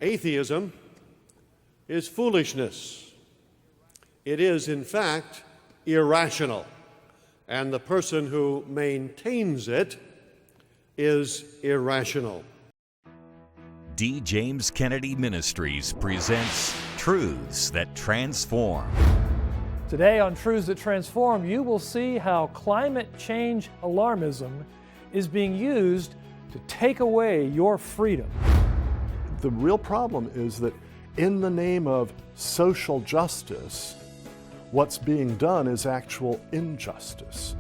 Atheism is foolishness. It is, in fact, irrational, and the person who maintains it is irrational. D. James Kennedy Ministries presents Truths That Transform. Today on Truths That Transform, you will see how climate change alarmism is being used to take away your freedom. The real problem is that in the name of social justice, what's being done is actual injustice.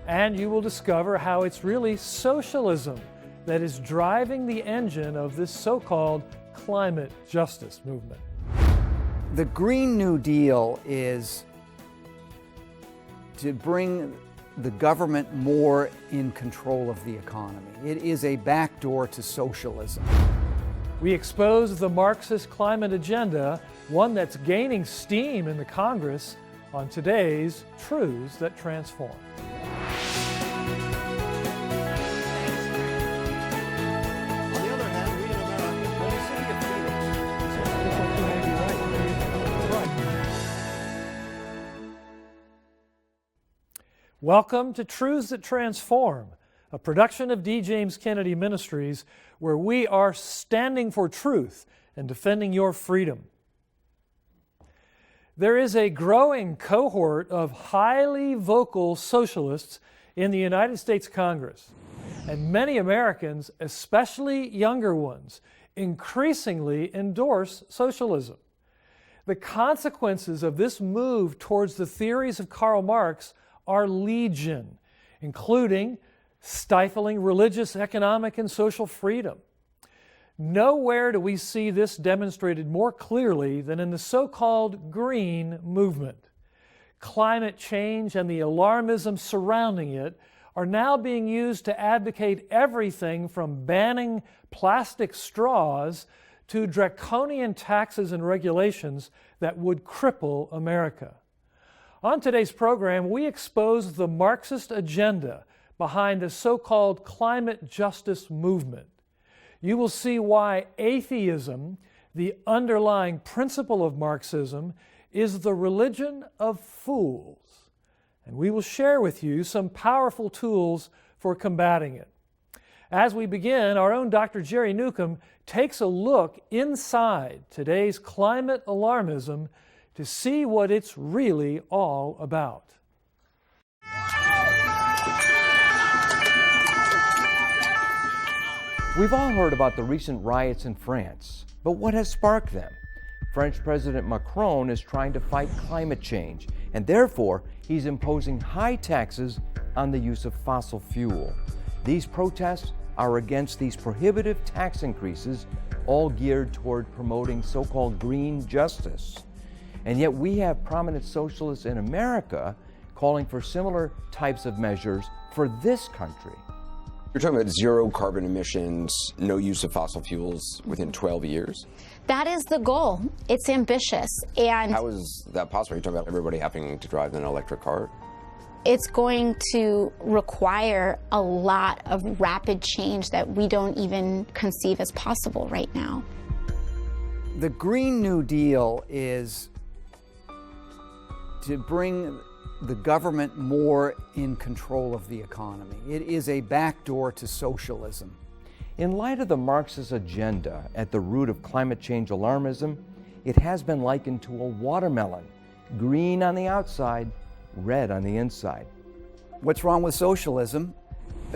And you will discover how it's really socialism that is driving the engine of this so-called climate justice movement. The Green New Deal is to bring the government more in control of the economy. It is a backdoor to socialism. We expose the Marxist climate agenda, one that's gaining steam in the Congress, on today's Truths That Transform. Welcome to Truths That Transform, a production of D. James Kennedy Ministries, where we are standing for truth and defending your freedom. There is a growing cohort of highly vocal socialists in the United States Congress, and many Americans, especially younger ones, increasingly endorse socialism. The consequences of this move towards the theories of Karl Marx are legion, including stifling religious, economic, and social freedom. Nowhere do we see this demonstrated more clearly than in the so-called green movement. Climate change and the alarmism surrounding it are now being used to advocate everything from banning plastic straws to draconian taxes and regulations that would cripple America. On today's program, we expose the Marxist agenda behind the so-called climate justice movement. You will see why atheism, the underlying principle of Marxism, is the religion of fools. And we will share with you some powerful tools for combating it. As we begin, our own Dr. Jerry Newcomb takes a look inside today's climate alarmism to see what it's really all about. We've all heard about the recent riots in France, but what has sparked them? French President Macron is trying to fight climate change, and therefore he's imposing high taxes on the use of fossil fuel. These protests are against these prohibitive tax increases, all geared toward promoting so-called green justice. And yet we have prominent socialists in America calling for similar types of measures for this country. You're talking about zero carbon emissions, no use of fossil fuels within 12 years? That is the goal. It's ambitious. And how is that possible? You're talking about everybody having to drive an electric car? It's going to require a lot of rapid change that we don't even conceive as possible right now. The Green New Deal is to bring the government more in control of the economy. It is a backdoor to socialism. In light of the Marxist agenda at the root of climate change alarmism, it has been likened to a watermelon, green on the outside, red on the inside. What's wrong with socialism?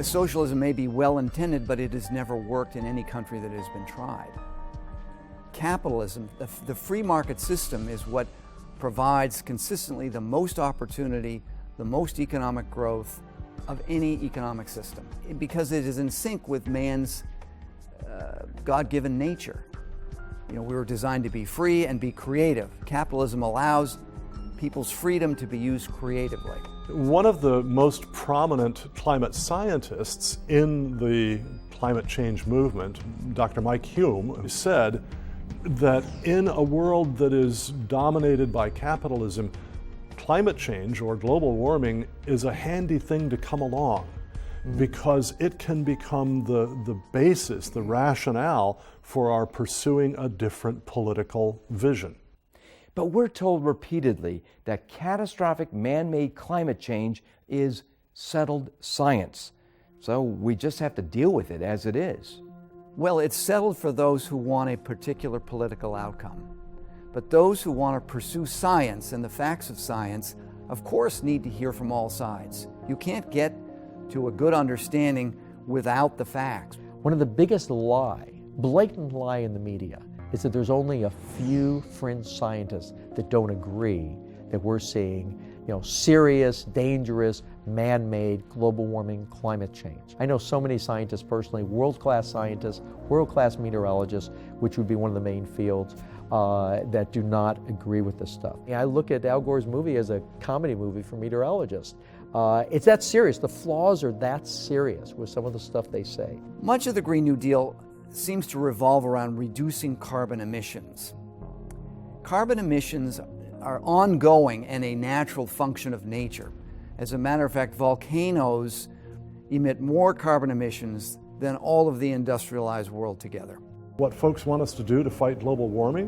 Socialism may be well-intended, but it has never worked in any country that has been tried. Capitalism, the free market system, is what provides consistently the most opportunity, the most economic growth of any economic system, because it is in sync with man's God-given nature. You know, we were designed to be free and be creative. Capitalism allows people's freedom to be used creatively. One of the most prominent climate scientists in the climate change movement, Dr. Mike Hume, said that in a world that is dominated by capitalism, climate change or global warming is a handy thing to come along because it can become the basis, the rationale for our pursuing a different political vision. But we're told repeatedly that catastrophic man-made climate change is settled science. So we just have to deal with it as it is. Well, it's settled for those who want a particular political outcome. But those who want to pursue science and the facts of science, of course, need to hear from all sides. You can't get to a good understanding without the facts. One of the biggest blatant lie in the media is that there's only a few fringe scientists that don't agree that we're seeing, serious, dangerous, man-made global warming climate change. I know so many scientists personally, world-class scientists, world-class meteorologists, which would be one of the main fields, that do not agree with this stuff. I look at Al Gore's movie as a comedy movie for meteorologists. It's that serious. The flaws are that serious with some of the stuff they say. Much of the Green New Deal seems to revolve around reducing carbon emissions. Carbon emissions are ongoing and a natural function of nature. As a matter of fact, volcanoes emit more carbon emissions than all of the industrialized world together. What folks want us to do to fight global warming,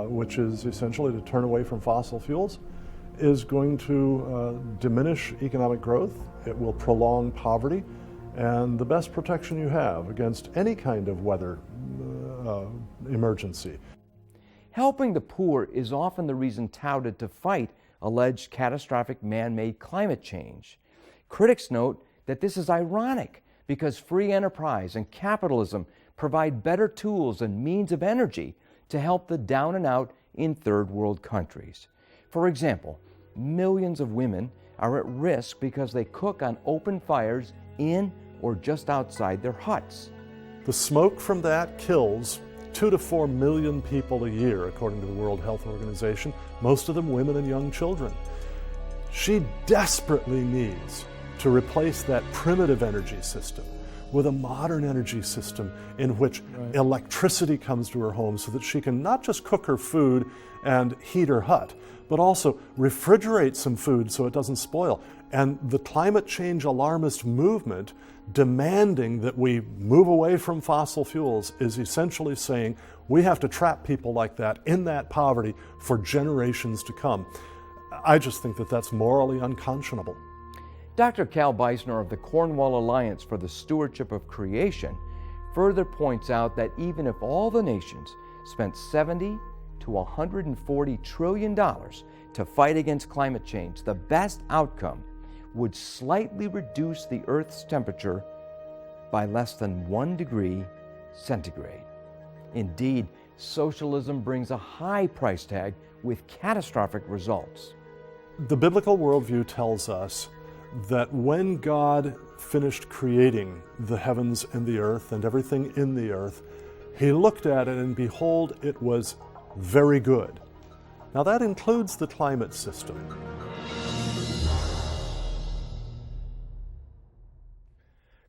which is essentially to turn away from fossil fuels, is going to diminish economic growth. It will prolong poverty. And the best protection you have against any kind of weather emergency. Helping the poor is often the reason touted to fight alleged catastrophic man-made climate change. Critics note that this is ironic because free enterprise and capitalism provide better tools and means of energy to help the down and out in third world countries. For example, millions of women are at risk because they cook on open fires in or just outside their huts. The smoke from that kills 2 to 4 million people a year, according to the World Health Organization, most of them women and young children. She desperately needs to replace that primitive energy system with a modern energy system in which electricity comes to her home so that she can not just cook her food and heat her hut, but also refrigerate some food so it doesn't spoil. And the climate change alarmist movement demanding that we move away from fossil fuels is essentially saying we have to trap people like that in that poverty for generations to come. I just think that that's morally unconscionable. Dr. Cal Beisner of the Cornwall Alliance for the Stewardship of Creation further points out that even if all the nations spent $70 to $140 trillion to fight against climate change, the best outcome would slightly reduce the Earth's temperature by less than 1 degree centigrade. Indeed, socialism brings a high price tag with catastrophic results. The biblical worldview tells us that when God finished creating the heavens and the earth and everything in the earth, he looked at it and behold, it was very good. Now that includes the climate system.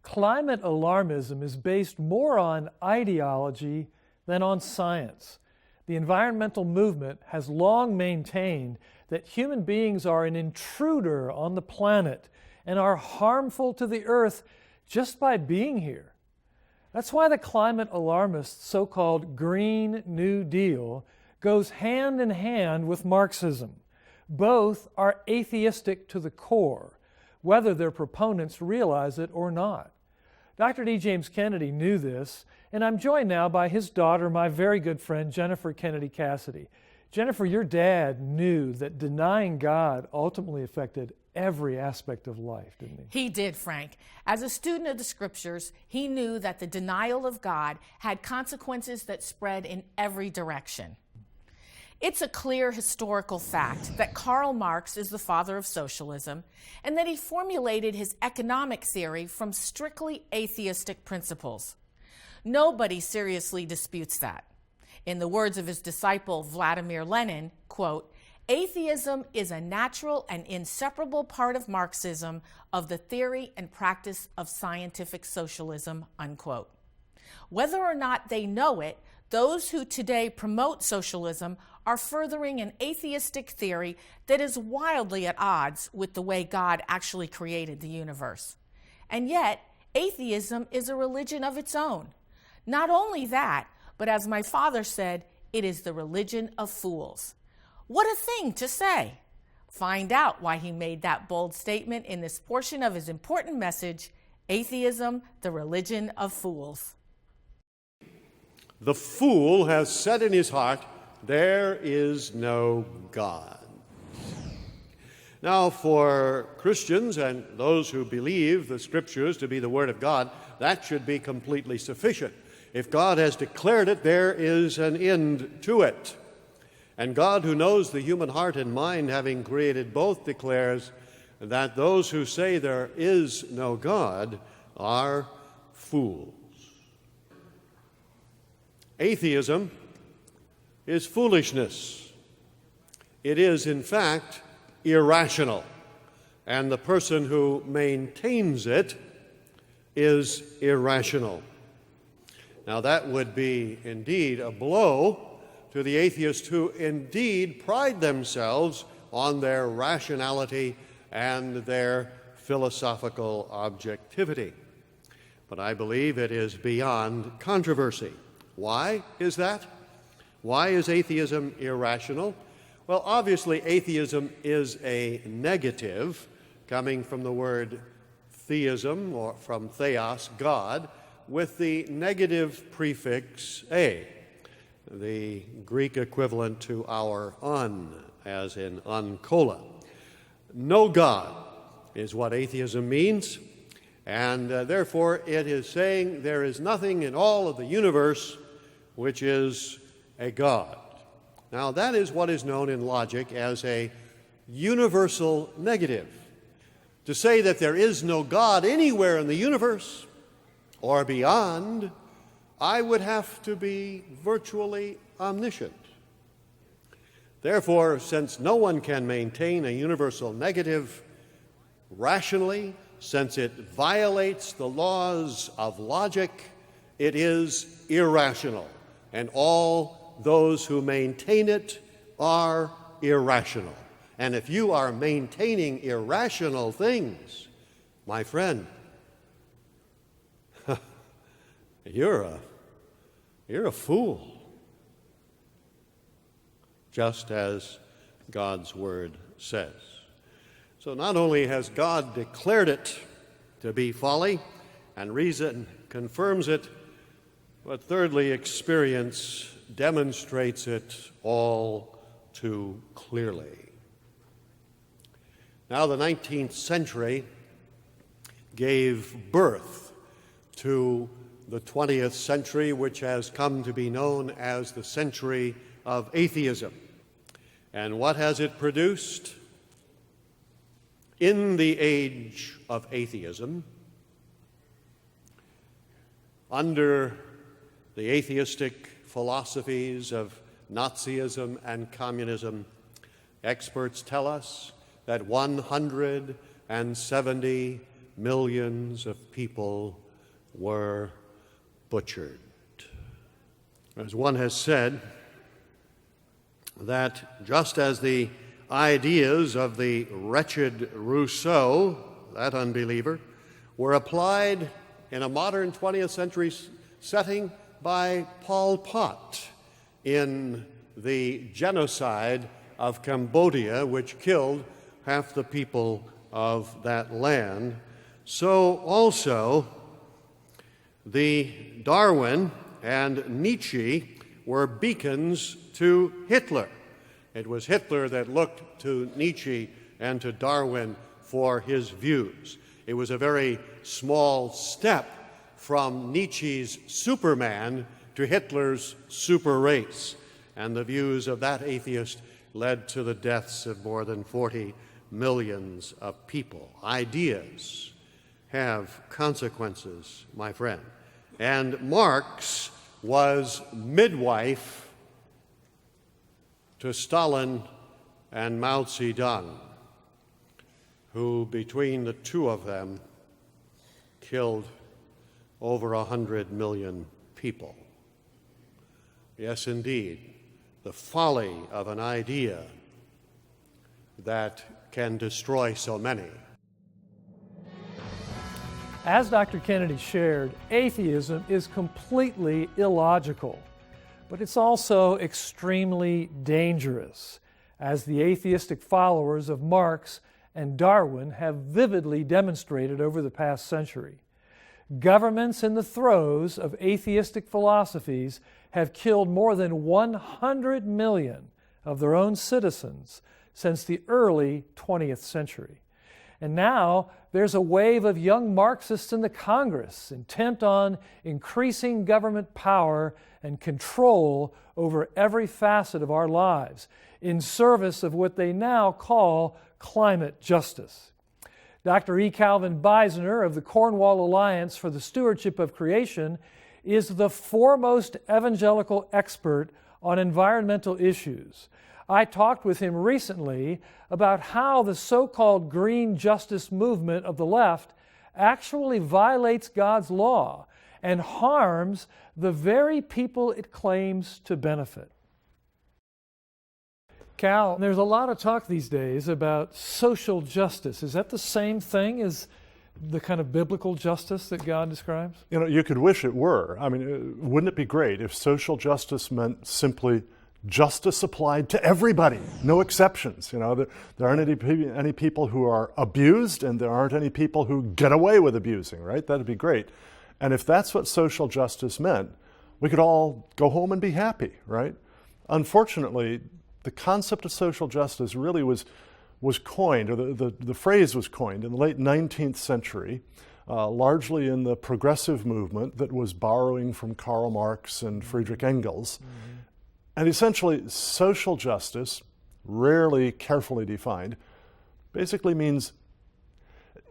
Climate alarmism is based more on ideology than on science. The environmental movement has long maintained that human beings are an intruder on the planet and are harmful to the earth just by being here. That's why the climate alarmists' so-called Green New Deal goes hand in hand with Marxism. Both are atheistic to the core, whether their proponents realize it or not. Dr. D. James Kennedy knew this, and I'm joined now by his daughter, my very good friend, Jennifer Kennedy Cassidy. Jennifer, your dad knew that denying God ultimately affected every aspect of life, didn't he? He did, Frank. As a student of the scriptures, he knew that the denial of God had consequences that spread in every direction. It's a clear historical fact that Karl Marx is the father of socialism and that he formulated his economic theory from strictly atheistic principles. Nobody seriously disputes that. In the words of his disciple Vladimir Lenin, quote, "Atheism is a natural and inseparable part of Marxism, of the theory and practice of scientific socialism," unquote. Whether or not they know it, those who today promote socialism are furthering an atheistic theory that is wildly at odds with the way God actually created the universe. And yet, atheism is a religion of its own. Not only that, but as my father said, it is the religion of fools. What a thing to say! Find out why he made that bold statement in this portion of his important message, Atheism, the Religion of Fools. The fool has said in his heart, there is no God. Now, for Christians and those who believe the Scriptures to be the Word of God, that should be completely sufficient. If God has declared it, there is an end to it. And God, who knows the human heart and mind, having created both, declares that those who say there is no God are fools. Atheism is foolishness. It is, in fact, irrational, and the person who maintains it is irrational. Now, that would be indeed a blow to the atheists who indeed pride themselves on their rationality and their philosophical objectivity. But I believe it is beyond controversy. Why is that? Why is atheism irrational? Well, obviously, atheism is a negative, coming from the word theism, or from theos, God, with the negative prefix a, the Greek equivalent to our un, as in uncola. No God is what atheism means, and therefore it is saying there is nothing in all of the universe which is a God. Now, that is what is known in logic as a universal negative. To say that there is no God anywhere in the universe or beyond, I would have to be virtually omniscient. Therefore, since no one can maintain a universal negative rationally, since it violates the laws of logic, it is irrational, and all those who maintain it are irrational. And if you are maintaining irrational things, my friend, you're a fool, just as God's Word says. So not only has God declared it to be folly, and reason confirms it, but thirdly, experience demonstrates it all too clearly. Now, the 19th century gave birth to the 20th century, which has come to be known as the century of atheism. And what has it produced? In the age of atheism, under the atheistic philosophies of Nazism and communism, experts tell us that 170 million of people were butchered. As one has said, that just as the ideas of the wretched Rousseau, that unbeliever, were applied in a modern 20th century setting by Pol Pot in the genocide of Cambodia, which killed half the people of that land, so also the Darwin and Nietzsche were beacons to Hitler. It was Hitler that looked to Nietzsche and to Darwin for his views. It was a very small step from Nietzsche's Superman to Hitler's super race, and the views of that atheist led to the deaths of more than 40 million of people. Ideas have consequences, my friend. And Marx was midwife to Stalin and Mao Zedong, who between the two of them killed over 100 million people. Yes, indeed, the folly of an idea that can destroy so many. As Dr. Kennedy shared, atheism is completely illogical, but it's also extremely dangerous, as the atheistic followers of Marx and Darwin have vividly demonstrated over the past century. Governments in the throes of atheistic philosophies have killed more than 100 million of their own citizens since the early 20th century. And now there's a wave of young Marxists in the Congress intent on increasing government power and control over every facet of our lives in service of what they now call climate justice. Dr. E. Calvin Beisner of the Cornwall Alliance for the Stewardship of Creation is the foremost evangelical expert on environmental issues. I talked with him recently about how the so-called green justice movement of the left actually violates God's law and harms the very people it claims to benefit. Cal, there's a lot of talk these days about social justice. Is that the same thing as the kind of biblical justice that God describes? You know, you could wish it were. I mean, wouldn't it be great if social justice meant simply justice applied to everybody, no exceptions? You know, there aren't any people who are abused, and there aren't any people who get away with abusing, right? That'd be great. And if that's what social justice meant, we could all go home and be happy, right? Unfortunately, the concept of social justice really was coined, or the phrase was coined in the late 19th century, largely in the progressive movement that was borrowing from Karl Marx and Friedrich Engels. Mm-hmm. And essentially, social justice, rarely carefully defined, basically means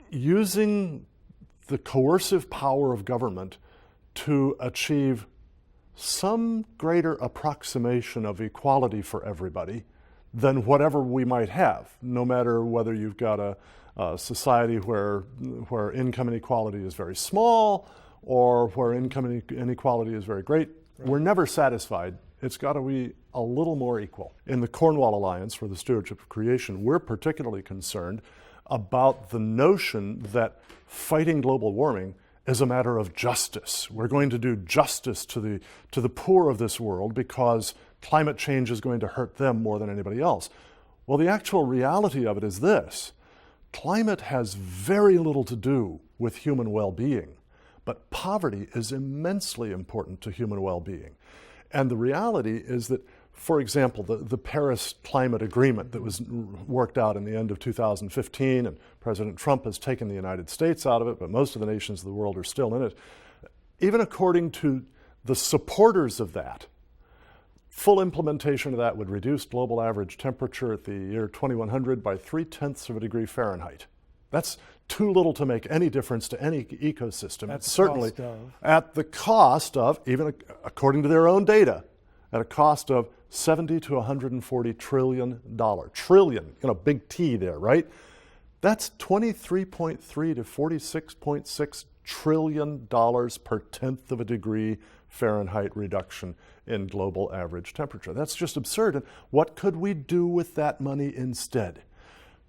using the coercive power of government to achieve some greater approximation of equality for everybody than whatever we might have, no matter whether you've got a society where income inequality is very small or where income inequality is very great. Right. We're never satisfied. It's got to be a little more equal. In the Cornwall Alliance for the Stewardship of Creation, we're particularly concerned about the notion that fighting global warming is a matter of justice. We're going to do justice to the poor of this world because climate change is going to hurt them more than anybody else. Well, the actual reality of it is this. Climate has very little to do with human well-being, but poverty is immensely important to human well-being. And the reality is that, for example, the Paris Climate Agreement that was worked out in the end of 2015, and President Trump has taken the United States out of it, but most of the nations of the world are still in it. Even according to the supporters of that, full implementation of that would reduce global average temperature at the year 2100 by 0.3 of a degree Fahrenheit. That's too little to make any difference to any ecosystem. That's certainly at the cost of, even according to their own data, at a cost of $70 to $140 trillion. Trillion, big T there, right? That's $23.3 to $46.6 trillion per tenth of a degree Fahrenheit reduction in global average temperature. That's just absurd. And what could we do with that money instead?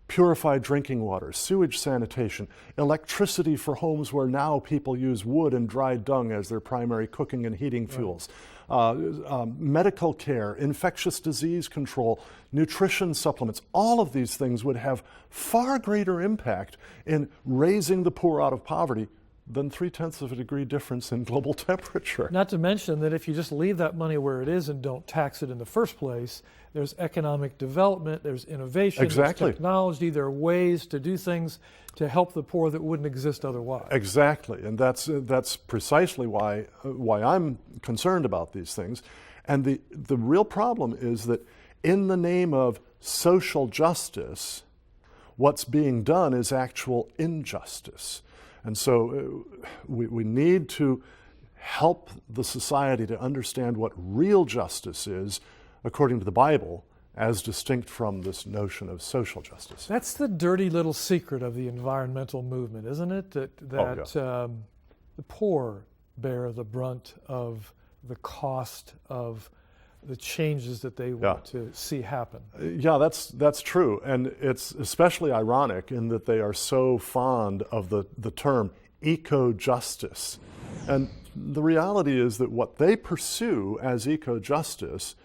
Purified drinking water, sewage sanitation, electricity for homes where now people use wood and dry dung as their primary cooking and heating fuels, medical care, infectious disease control, nutrition supplements. All of these things would have far greater impact in raising the poor out of poverty than 0.3 of a degree difference in global temperature. Not to mention that if you just leave that money where it is and don't tax it in the first place, there's economic development, there's innovation, exactly. There's technology, there are ways to do things to help the poor that wouldn't exist otherwise. Exactly, and that's precisely why I'm concerned about these things. And the real problem is that in the name of social justice, what's being done is actual injustice. And so we need to help the society to understand what real justice is according to the Bible, as distinct from this notion of social justice. That's the dirty little secret of the environmental movement, isn't it? That the poor bear the brunt of the cost of the changes that they want to see happen. Yeah, that's true. And it's especially ironic in that they are so fond of the term eco-justice. And the reality is that what they pursue as eco-justice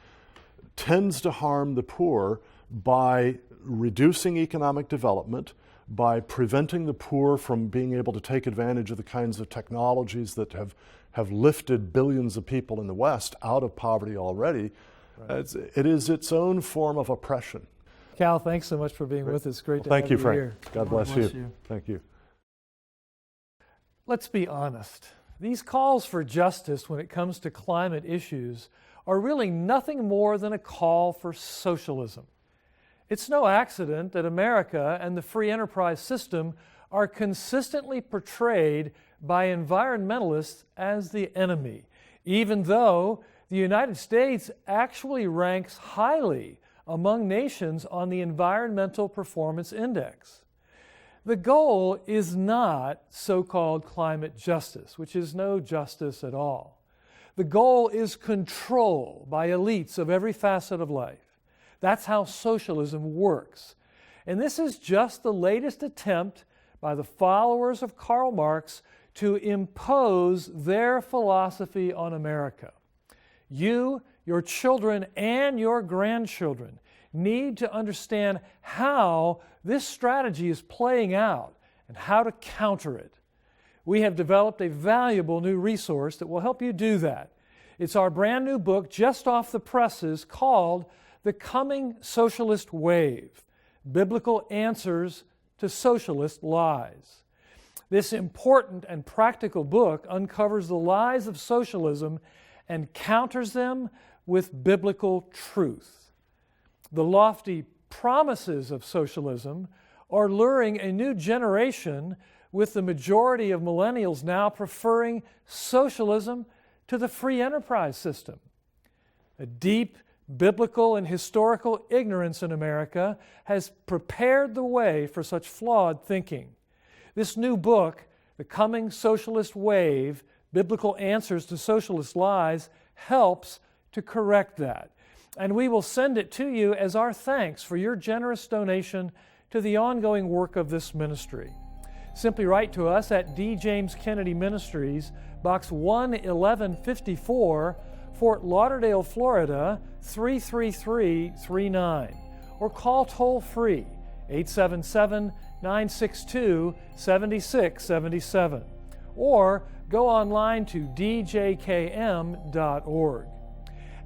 tends to harm the poor by reducing economic development, by preventing the poor from being able to take advantage of the kinds of technologies that have lifted billions of people in the West out of poverty already. Right. It is its own form of oppression. Cal, thanks so much for being with us. Great to have Thank you, Frank. here. God bless you. Thank you. Let's be honest. These calls for justice when it comes to climate issues are really nothing more than a call for socialism. It's no accident that America and the free enterprise system are consistently portrayed by environmentalists as the enemy, even though the United States actually ranks highly among nations on the Environmental Performance Index. The goal is not so-called climate justice, which is no justice at all. The goal is control by elites of every facet of life. That's how socialism works. And this is just the latest attempt by the followers of Karl Marx to impose their philosophy on America. You, your children, and your grandchildren need to understand how this strategy is playing out and how to counter it. We have developed a valuable new resource that will help you do that. It's our brand new book just off the presses called The Coming Socialist Wave: Biblical Answers to Socialist Lies. This important and practical book uncovers the lies of socialism and counters them with biblical truth. The lofty promises of socialism are luring a new generation, with the majority of millennials now preferring socialism to the free enterprise system. A deep biblical and historical ignorance in America has prepared the way for such flawed thinking. This new book, The Coming Socialist Wave: Biblical Answers to Socialist Lies, helps to correct that. And we will send it to you as our thanks for your generous donation to the ongoing work of this ministry. Simply write to us at D. James Kennedy Ministries, Box 11154, Fort Lauderdale, Florida 33339, or call toll-free 877-962-7677, or go online to djkm.org.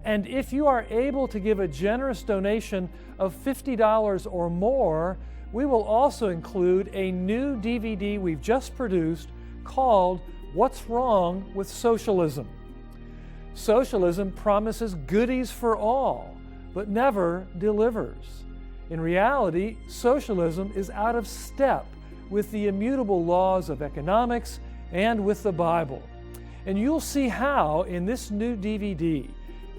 And if you are able to give a generous donation of $50 or more, we will also include a new DVD we've just produced called What's Wrong with Socialism? Socialism promises goodies for all, but never delivers. In reality, socialism is out of step with the immutable laws of economics and with the Bible. And you'll see how in this new DVD,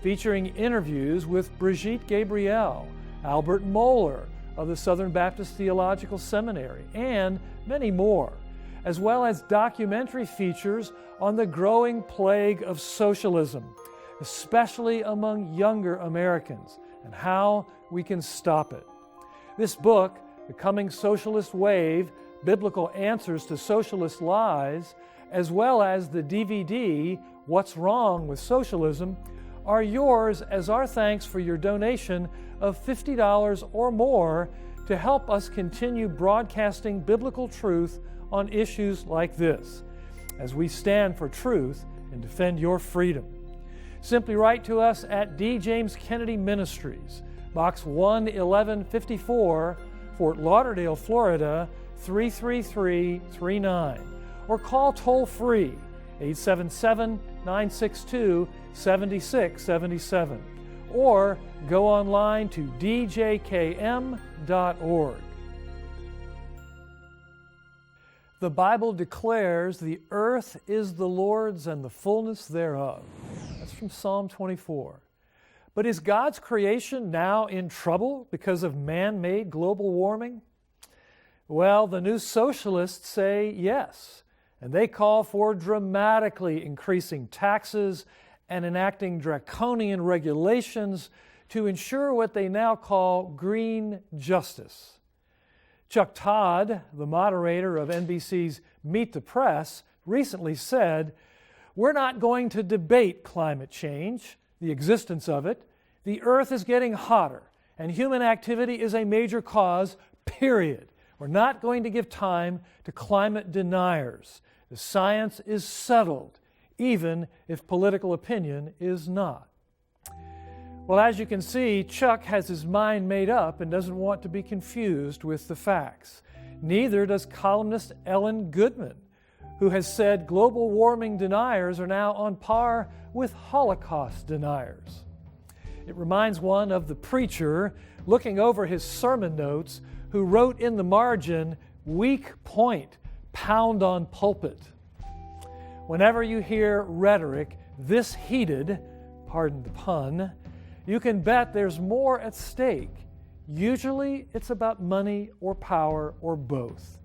featuring interviews with Brigitte Gabriel, Albert Mohler of the Southern Baptist Theological Seminary, and many more, as well as documentary features on the growing plague of socialism, especially among younger Americans, and how we can stop it. This book, The Coming Socialist Wave: Biblical Answers to Socialist Lies, as well as the DVD, What's Wrong with Socialism, are yours as our thanks for your donation of $50 or more to help us continue broadcasting biblical truth on issues like this, as we stand for truth and defend your freedom. Simply write to us at D. James Kennedy Ministries, Box 11154, Fort Lauderdale, Florida 33339, or call toll-free 877-962-7677, or go online to djkm.org. The Bible declares the earth is the Lord's and the fullness thereof. That's from Psalm 24. But is God's creation now in trouble because of man-made global warming? Well, the new socialists say yes, and they call for dramatically increasing taxes and enacting draconian regulations to ensure what they now call green justice. Chuck Todd, the moderator of NBC's Meet the Press, recently said, "We're not going to debate climate change, the existence of it. The Earth is getting hotter, and human activity is a major cause, period. We're not going to give time to climate deniers. The science is settled, even if political opinion is not." Well, as you can see, Chuck has his mind made up and doesn't want to be confused with the facts. Neither does columnist Ellen Goodman, who has said global warming deniers are now on par with Holocaust deniers. It reminds one of the preacher looking over his sermon notes who wrote in the margin, "Weak point, pound on pulpit." Whenever you hear rhetoric this heated, pardon the pun, you can bet there's more at stake. Usually it's about money or power or both.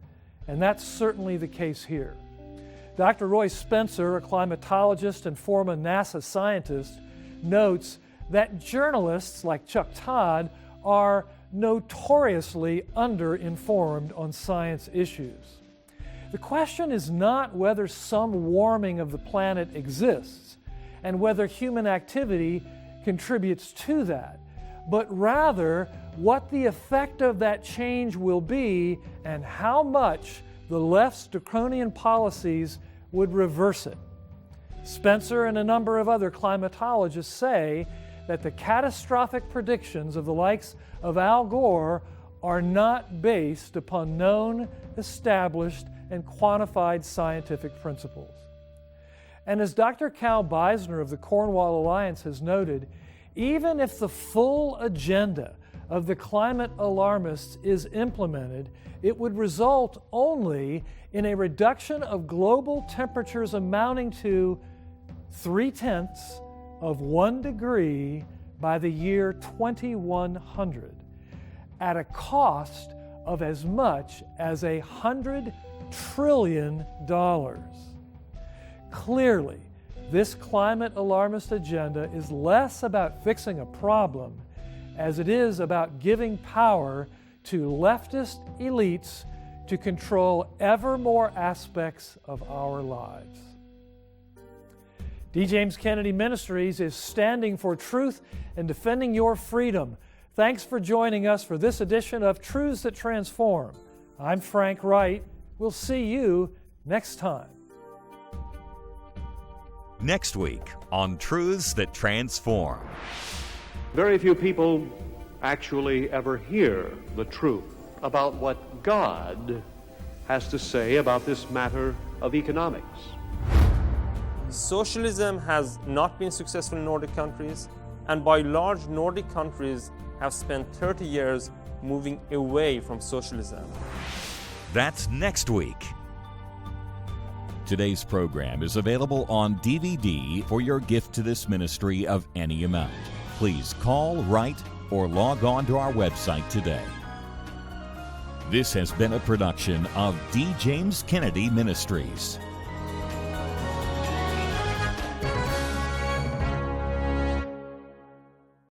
And that's certainly the case here. Dr. Roy Spencer, a climatologist and former NASA scientist, notes that journalists like Chuck Todd are notoriously underinformed on science issues. The question is not whether some warming of the planet exists and whether human activity contributes to that, but rather what the effect of that change will be and how much the left's draconian policies would reverse it. Spencer and a number of other climatologists say that the catastrophic predictions of the likes of Al Gore are not based upon known, established, and quantified scientific principles. And as Dr. Cal Beisner of the Cornwall Alliance has noted, even if the full agenda of the climate alarmists is implemented, it would result only in a reduction of global temperatures amounting to 0.3 of 1 degree by the year 2100, at a cost of as much as $100 trillion. Clearly, this climate alarmist agenda is less about fixing a problem as it is about giving power to leftist elites to control ever more aspects of our lives. D. James Kennedy Ministries is standing for truth and defending your freedom. Thanks for joining us for this edition of Truths That Transform. I'm Frank Wright. We'll see you next time. Next week on Truths That Transform. Very few people actually ever hear the truth about what God has to say about this matter of economics. Socialism has not been successful in Nordic countries, and by large, Nordic countries have spent 30 years moving away from socialism. That's next week. Today's program is available on DVD for your gift to this ministry of any amount. Please call, write, or log on to our website today. This has been a production of D. James Kennedy Ministries.